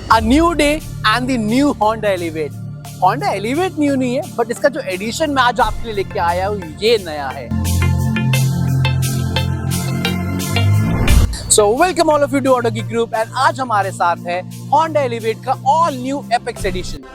A new day and the new Honda Elevate. Honda Elevate new नहीं है, but इसका जो एडिशन मैं आज आपके लिए लेके आया हूँ ये नया है। So welcome all of you to Auto Geek Group and आज हमारे साथ है Honda Elevate का all new Apex Edition।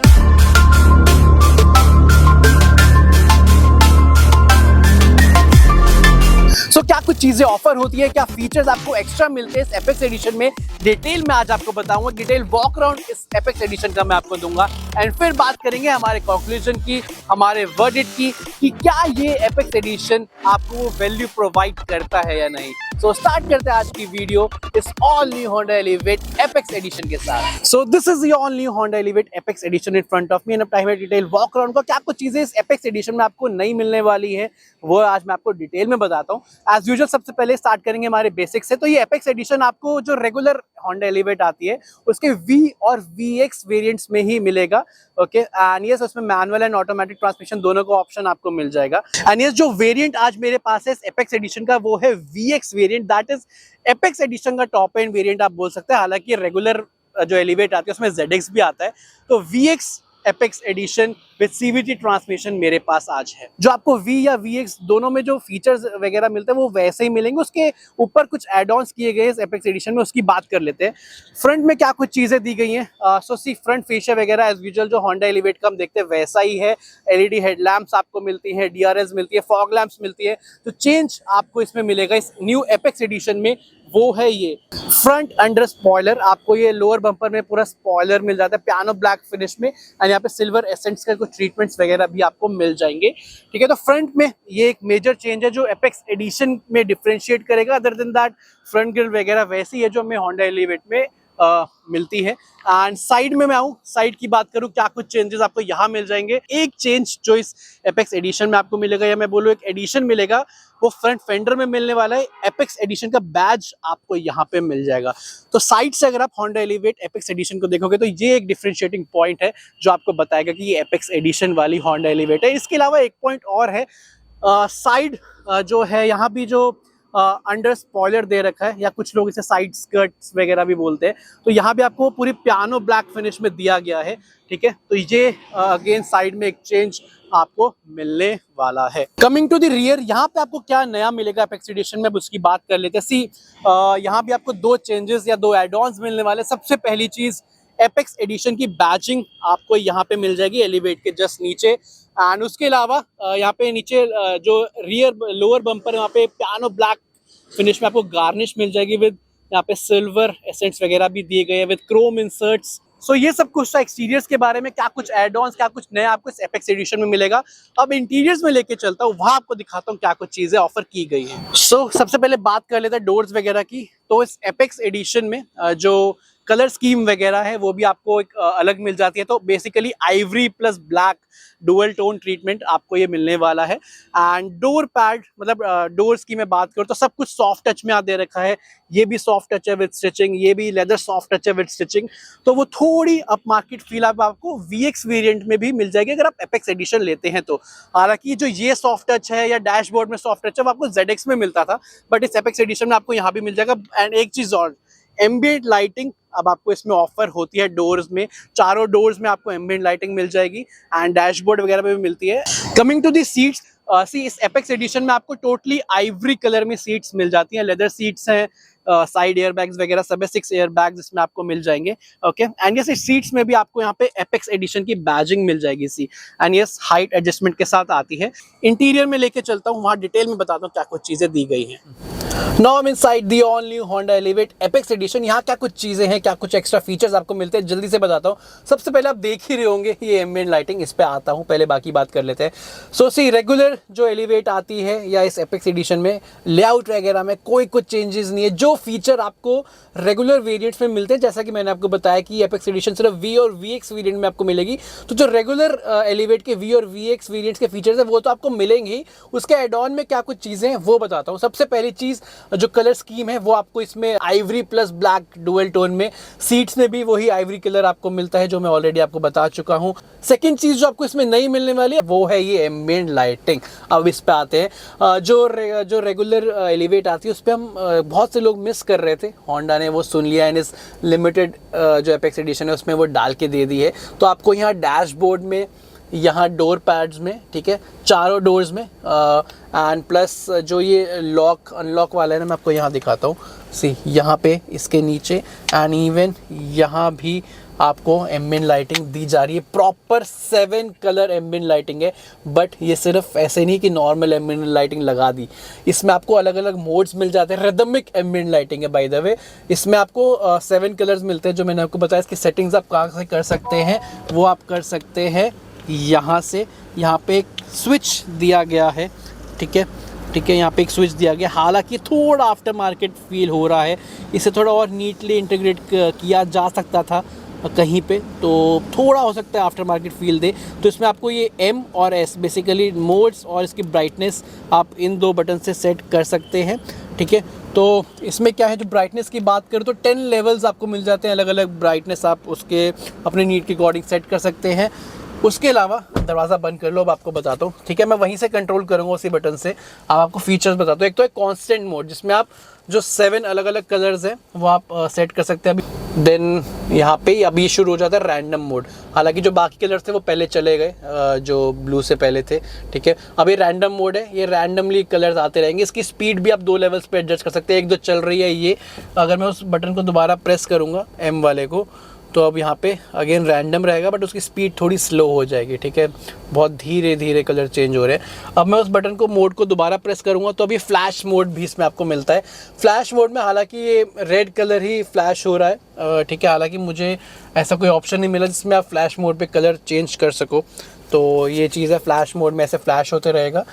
So, क्या कुछ चीजें ऑफर होती है, क्या फीचर्स आपको एक्स्ट्रा मिलते हैं इस एपेक्स एडिशन में, डिटेल में आज आपको बताऊंगा। डिटेल वॉक अराउंड इस एपेक्स एडिशन का मैं आपको दूंगा एंड फिर बात करेंगे हमारे कंक्लूजन की, हमारे वर्डिक्ट की कि क्या ये एपेक्स एडिशन आपको वैल्यू प्रोवाइड करता है या नहीं। सो स्टार्ट करते हैं आज की वीडियो इस all new Honda Elevate Apex edition के साथ। So this is the all new Honda Elevate Apex edition in front of me and अब टाइम है डिटेल वॉक अराउंड का। क्या कुछ चीजें इस एपेक्स एडिशन में आपको नहीं मिलने वाली है वो आज मैं आपको डिटेल में बताता हूँ। एज यूजुअल सबसे पहले स्टार्ट करेंगे हमारे बेसिक से। तो ये एपेक्स एडिशन आपको जो रेगुलर होंडा एलिवेट आती है उसके V और VX वेरिएंट्स में ही मिलेगा। ओके एंड यस उसमें मैनुअल एंड ऑटोमेटिक ट्रांसमिशन दोनों का ऑप्शन आपको मिल जाएगा। एंड यस जो वेरिएंट आज मेरे पास है इस एपेक्स एडिशन का वो है VX variant, that is Apex edition का टॉप एंड वेरिएंट आप बोल सकते हैं। हालांकि रेगुलर जो एलिवेट आती है उसमें ZX भी आता है, तो VX Apex edition with CVT transmission मेरे पास आज है। जो आपको V या VX दोनों में जो फीचर्स वगैरह मिलते हैं वो वैसे ही मिलेंगे, उसके ऊपर कुछ एड ऑन्स किए गए इस एपेक्स एडिशन में, उसकी बात कर लेते हैं। फ्रंट में क्या कुछ चीजें दी गई हैं, सो सी फ्रंट फेशिया वगैरह एज यूजुअल जो होंडा एलिवेट का हम देखते हैं वैसा ही है। LED हेडलैम्प्स आपको मिलती है, DRS मिलती है, फॉग लैम्प्स मिलती है। तो चेंज आपको इसमें मिलेगा इस न्यू एपेक्स एडिशन में वो है ये फ्रंट अंडर स्पॉइलर। आपको ये लोअर बम्पर में पूरा स्पॉइलर मिल जाता है पियानो ब्लैक फिनिश में एंड यहाँ पे सिल्वर एसेंट्स का कुछ ट्रीटमेंट्स वगैरह भी आपको मिल जाएंगे। ठीक है, तो फ्रंट में ये एक मेजर चेंज है जो एपेक्स एडिशन में डिफरेंशिएट करेगा। Other than that front grille वगैरह वैसी है जो हमें होंडा एलिवेट में मिलती है। एंड साइड में मैं आऊँ, साइड की बात करूँ क्या कुछ चेंजेस आपको यहाँ मिल जाएंगे। एक चेंज जो इस एपेक्स एडिशन में आपको मिलेगा या मैं बोलूँ एक एडिशन मिलेगा, वो फ्रंट फेंडर में मिलने वाला है। एपेक्स एडिशन का बैज आपको यहाँ पे मिल जाएगा। तो साइड से अगर आप होंडा एलिवेट एपेक्स एडिशन को देखोगे तो ये एक डिफरेंशिएटिंग पॉइंट है जो आपको बताएगा कि ये एपेक्स एडिशन वाली होंडा एलिवेट है। इसके अलावा एक पॉइंट और है, साइड जो है यहाँ भी जो अंडर स्पॉइलर दे रखा है या कुछ लोग इसे साइड स्कर्ट्स वगैरह भी बोलते हैं, तो यहाँ भी आपको पूरी पियानो ब्लैक फिनिश में दिया गया है। ठीक है, तो ये अगेन साइड में एक चेंज आपको मिलने वाला है। कमिंग टू द रियर, यहाँ पे आपको क्या नया मिलेगा एपेक्स एडिशन में, अब उसकी बात कर लेते हैं। सी यहाँ भी आपको दो चेंजेस या दो एड ऑन्स मिलने वाले। सबसे पहली चीज एपेक्स एडिशन की बैजिंग आपको यहाँ पे मिल जाएगी एलिवेट के जस्ट नीचे। एंड उसके अलावा यहाँ पे नीचे जो रियर लोअर बम्पर है वहाँ पे पियानो ब्लैक फिनिश में आपको गार्निश मिल जाएगी विद यहाँ पे सिल्वर एसेंट्स वगैरह भी दिए गए हैं विद क्रोम इंसर्ट्स। सो ये सब कुछ था एक्सटीरियर्स के बारे में। क्या कुछ एड ऑन्स, क्या कुछ नया आपको इस एपेक्स एडिशन में मिलेगा। अब इंटीरियर्स में लेके चलता हूँ, वहां आपको दिखाता हूँ क्या कुछ चीजें ऑफर की गई हैं। सो सबसे पहले बात कर लेते हैं डोर्स वगैरह की। तो इस एपेक्स एडिशन में जो कलर स्कीम वगैरह है वो भी आपको एक अलग मिल जाती है। तो basically Ivory plus black dual tone treatment आपको ये मिलने वाला है। एंड डोर पैड मतलब डोर्स की मैं बात करूँ तो सब कुछ सॉफ्ट टच में दे रखा है। ये भी सॉफ्ट टच है विद स्टिचिंग, ये भी लेदर सॉफ्ट टच है विद स्टिचिंग। तो वो थोड़ी अप मार्केट फील आपको VX वेरिएंट में भी मिल जाएगी अगर आप एपेक्स एडिशन लेते हैं तो। हालांकि जो ये सॉफ्ट टच है या डैशबोर्ड में सॉफ्ट टच है वो आपको ZX में मिलता था, बट इस एपेक्स एडिशन में आपको यहाँ भी मिल जाएगा। एंड एक चीज और, एम्बिएंट लाइटिंग अब आपको इसमें ऑफर होती है डोर्स में। चारों डोर्स में आपको एम्बिएंट लाइटिंग मिल जाएगी एंड डैशबोर्ड वगैरह पे भी मिलती है। कमिंग टू दी सीट्स, सी इस एपेक्स एडिशन में आपको टोटली आइवरी कलर में सीट्स मिल जाती हैं। लेदर सीट्स हैं, साइड एयर बैग्स वगैरह सब है, 6 एयर बैग्स इसमें आपको मिल जाएंगे। ओके एंड यस इस सीट्स में भी आपको यहाँ पे एपेक्स एडिशन की बैजिंग मिल जाएगी सी। एंड यस हाइट एडजस्टमेंट के साथ आती है। इंटीरियर में लेके चलता हूँ, वहाँ डिटेल में बताता हूँ क्या कुछ चीजें दी गई हैं। Now I'm inside the all new Honda Elevate Apex Edition। यहाँ क्या कुछ चीजें हैं, क्या कुछ एक्स्ट्रा फीचर्स आपको मिलते हैं, जल्दी से बताता हूँ। सबसे पहले आप देख ही रहे होंगे ये एम्बिएंट लाइटिंग, इस पे आता हूँ, पहले बाकी बात कर लेते हैं। सो सी रेगुलर जो एलिवेट आती है या इस एपेक्स एडिशन में लेआउट वगैरह में कोई कुछ चेंजेस नहीं है। जो फीचर आपको रेगुलर वेरिएंट्स में मिलते हैं, जैसा कि मैंने आपको बताया कि एपेक्स एडिशन सिर्फ V और VX वेरिएंट में आपको मिलेगी, तो जो रेगुलर एलिवेट के V और VX वेरिएंट्स के फीचर्स है वो तो आपको मिलेंगे ही। उसके एड ऑन में क्या कुछ चीजें हैं वो बताता हूँ। सबसे पहली चीज जो कलर स्कीम है वो आपको इसमें Ivory plus black dual tone में, सीट्स में भी वही आइवरी कलर आपको मिलता है जो मैं ऑलरेडी आपको बता चुका हूँ। सेकंड चीज जो आपको इसमें नहीं मिलने वाली है वो है ये एम्बिएंट लाइटिंग। अब इस पे आते हैं, जो रेगुलर एलिवेट आती है उस पर हम बहुत से लोग मिस कर रहे थे, होंडा ने वो सुन लिया एंड इस लिमिटेड जो एपेक्स एडिशन है उसमें वो डाल के दे दी है। तो आपको यहाँ डैशबोर्ड में, यहाँ डोर पैड्स में, ठीक है, चारों डोर्स में एंड प्लस जो ये लॉक अनलॉक वाला है ना, मैं आपको यहाँ दिखाता हूँ। सी यहाँ पे इसके नीचे एंड इवन यहाँ भी आपको एम्बिएंट लाइटिंग दी जा रही है। प्रॉपर 7 कलर एम्बिएंट लाइटिंग है। बट ये सिर्फ ऐसे नहीं कि नॉर्मल एम्बिएंट लाइटिंग लगा दी, इसमें आपको अलग अलग मोड्स मिल जाते हैं। रिदमिक एम्बिएंट लाइटिंग है बाय द वे। इसमें आपको 7 कलर्स मिलते हैं जो मैंने आपको बताया। इसकी सेटिंग्स आप कहाँ से कर सकते हैं, वो आप कर सकते हैं यहाँ से। यहाँ पे एक स्विच दिया गया है, ठीक है, ठीक है, यहाँ पे एक स्विच दिया गया। हालांकि थोड़ा आफ्टर मार्केट फील हो रहा है, इसे थोड़ा और नीटली इंटीग्रेट किया जा सकता था कहीं पे, तो थोड़ा हो सकता है आफ्टर मार्केट फील दे। तो इसमें आपको ये M और S बेसिकली मोड्स और इसकी ब्राइटनेस आप इन 2 बटन से सेट कर सकते हैं, ठीक है। तो इसमें क्या है, जो ब्राइटनेस की बात करें तो 10 लेवल्स आपको मिल जाते हैं, अलग अलग ब्राइटनेस आप उसके अपने नीड के अकॉर्डिंग सेट कर सकते हैं। उसके अलावा दरवाज़ा बंद कर लो, अब आपको बताता हूँ, ठीक है, मैं वहीं से कंट्रोल करूँगा उसी बटन से। अब आपको फीचर्स बताता हूँ। एक तो है कांस्टेंट मोड, जिसमें आप जो 7 अलग अलग कलर्स हैं वो आप सेट कर सकते हैं अभी। देन यहाँ पे अभी शुरू हो जाता है रैंडम मोड। हालांकि जो बाकी कलर्स थे वो पहले चले गए, जो ब्लू से पहले थे, ठीक है। अब ये रैंडम मोड है, ये रैंडमली कलर्स आते रहेंगे। इसकी स्पीड भी आप 2 लेवल्स पे एडजस्ट कर सकते हैं। एक जो चल रही है ये, अगर मैं उस बटन को दोबारा प्रेस करूँगा M वाले को, तो अब यहाँ पे अगेन रैंडम रहेगा बट उसकी स्पीड थोड़ी स्लो हो जाएगी, ठीक है। बहुत धीरे धीरे कलर चेंज हो रहे हैं। अब मैं उस बटन को मोड को दोबारा प्रेस करूँगा तो अभी फ्लैश मोड भी इसमें आपको मिलता है। फ्लैश मोड में हालांकि ये रेड कलर ही फ्लैश हो रहा है, ठीक है। हालांकि मुझे ऐसा कोई ऑप्शन नहीं मिला जिसमें आप फ्लैश मोड पे कलर चेंज कर सको, तो ये चीज़ है, फ्लैश मोड में ऐसे फ्लैश होते रहेगा।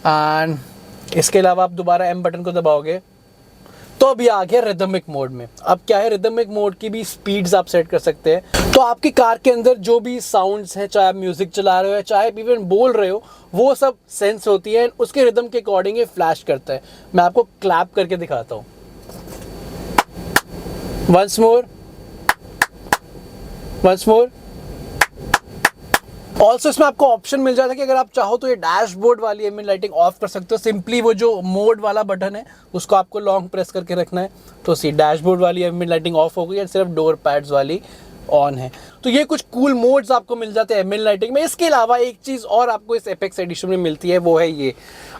एंड इसके अलावा आप दोबारा M बटन को दबाओगे तो अभी आ गया रिदमिक मोड में। अब क्या है, रिदमिक मोड की भी स्पीड्स आप सेट कर सकते हैं। तो आपकी कार के अंदर जो भी साउंड्स हैं, चाहे आप म्यूजिक चला रहे हो चाहे आप इवन बोल रहे हो, वो सब सेंस होती है, उसके रिदम के अकॉर्डिंग ये फ्लैश करता है। मैं आपको क्लैप करके दिखाता हूँ। Once more, once more. Also इसमें आपको ऑप्शन मिल जाता है कि अगर आप चाहो तो ये डैशबोर्ड वाली एम्बिएंट लाइटिंग ऑफ कर सकते हो। सिंपली वो जो मोड वाला बटन है उसको आपको लॉन्ग प्रेस करके रखना है, तो सी डैशबोर्ड वाली एम्बिएंट लाइटिंग ऑफ हो गई और सिर्फ डोर पैड्स वाली ऑन है। तो ये कुछ कूल मोड्स आपको मिल जाते हैं एम्बिएंट लाइटिंग में। इसके अलावा एक चीज़ और आपको इस एपेक्स एडिशन में मिलती है, वो है ये,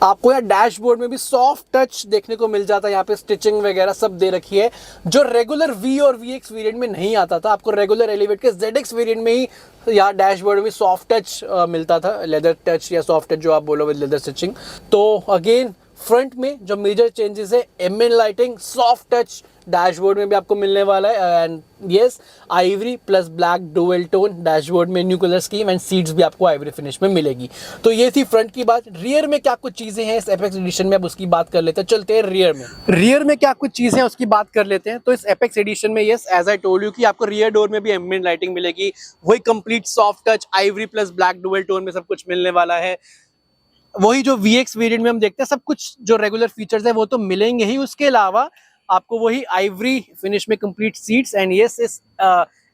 आपको यहाँ डैशबोर्ड में भी सॉफ्ट टच देखने को मिल जाता है। यहाँ पे स्टिचिंग वगैरह सब दे रखी है, जो रेगुलर V और VX वेरिएंट में नहीं आता था। आपको रेगुलर एलिवेट के ZX वेरिएंट में ही यहाँ डैशबोर्ड में सॉफ्ट टच मिलता था, लेदर टच या सॉफ्ट टच जो आप बोलो विद लेदर स्टिचिंग। तो अगेन फ्रंट में जो मेजर चेंजेस है, ambient lighting, soft touch dashboard में भी आपको मिलने वाला है। And yes, Ivory plus black dual tone dashboard में new colour scheme and seats भी आपको आइवरी फिनिश में मिलेगी। तो ये थी फ्रंट की बात। रियर में क्या कुछ चीज़ें हैं इस एपेक्स एडिशन में, अब उसकी बात कर लेते हैं। चलते हैं रियर में। रियर में क्या कुछ चीज़ें हैं उसकी बात कर लेते हैं। तो इस एपेक्स एडिशन में yes, as I told you कि आपको रियर डोर में भी एम्बिएंट लाइटिंग मिलेगी, वही complete soft touch Ivory plus black dual tone में सब कुछ मिलने वाला है। वही जो VX वेरिएंट में हम देखते हैं, सब कुछ जो रेगुलर फीचर्स है वो तो मिलेंगे ही। उसके अलावा आपको वही आइवरी फिनिश में कंप्लीट सीट्स एंड यस, इस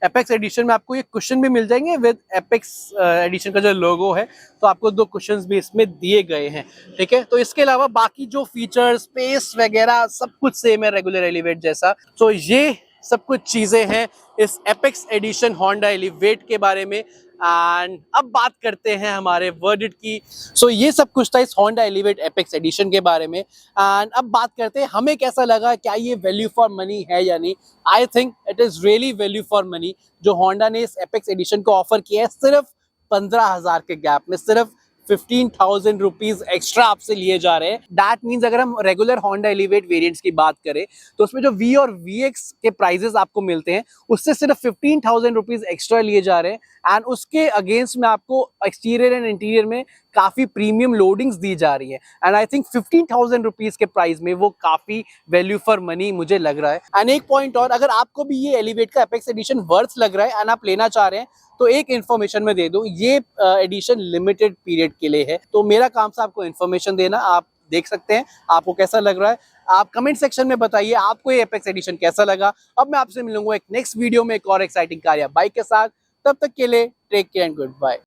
एपेक्स एडिशन में आपको ये कुशन भी मिल जाएंगे विद एपेक्स एडिशन का जो लोगो है। तो आपको 2 कुशन्स भी इसमें दिए गए हैं, ठीक है। तो इसके अलावा बाकी जो फीचर्स, स्पेस वगैरह सब कुछ सेम है रेगुलर एलिवेट जैसा। तो ये सब कुछ चीज़ें हैं इस एपेक्स एडिशन होंडा एलिवेट के बारे में। एंड अब बात करते हैं हमारे वर्डिट की। सो ये सब कुछ था इस होंडा एलिवेट एपेक्स एडिशन के बारे में। एंड अब बात करते हैं हमें कैसा लगा, क्या ये वैल्यू फॉर मनी है या नहीं। I think it is really value for money. जो होंडा ने इस एपेक्स एडिशन को ऑफर किया है सिर्फ 15,000 के गैप में, सिर्फ 15,000 रुपीज एक्स्ट्रा आपसे लिए जा रहे हैं। दैट मीन्स अगर हम रेगुलर होंडा एलिवेट वेरिएंट्स की बात करें तो उसमें जो V और VX के प्राइजेस आपको मिलते हैं उससे सिर्फ 15,000 रुपीज एक्स्ट्रा लिए जा रहे हैं। एंड उसके अगेंस्ट में आपको एक्सटीरियर एंड इंटीरियर में काफी प्रीमियम लोडिंग्स दी जा रही है। एंड आई थिंक 15,000 रुपीज के प्राइस में वो काफी वैल्यू फॉर मनी मुझे लग रहा है। एंड एक पॉइंट और, अगर आपको भी ये एलिवेट का एपेक्स एडिशन वर्थ लग रहा है एंड आप लेना चाह रहे हैं तो एक इन्फॉर्मेशन में दे दूं, ये एडिशन लिमिटेड पीरियड के लिए है। तो मेरा काम था आपको इन्फॉर्मेशन देना। आप देख सकते हैं आपको कैसा लग रहा है। आप कमेंट सेक्शन में बताइए आपको ये एपेक्स एडिशन कैसा लगा। अब मैं आपसे मिलूंगा एक नेक्स्ट वीडियो में एक और एक्साइटिंग कार या बाइक के साथ। तब तक के लिए take care and good bye.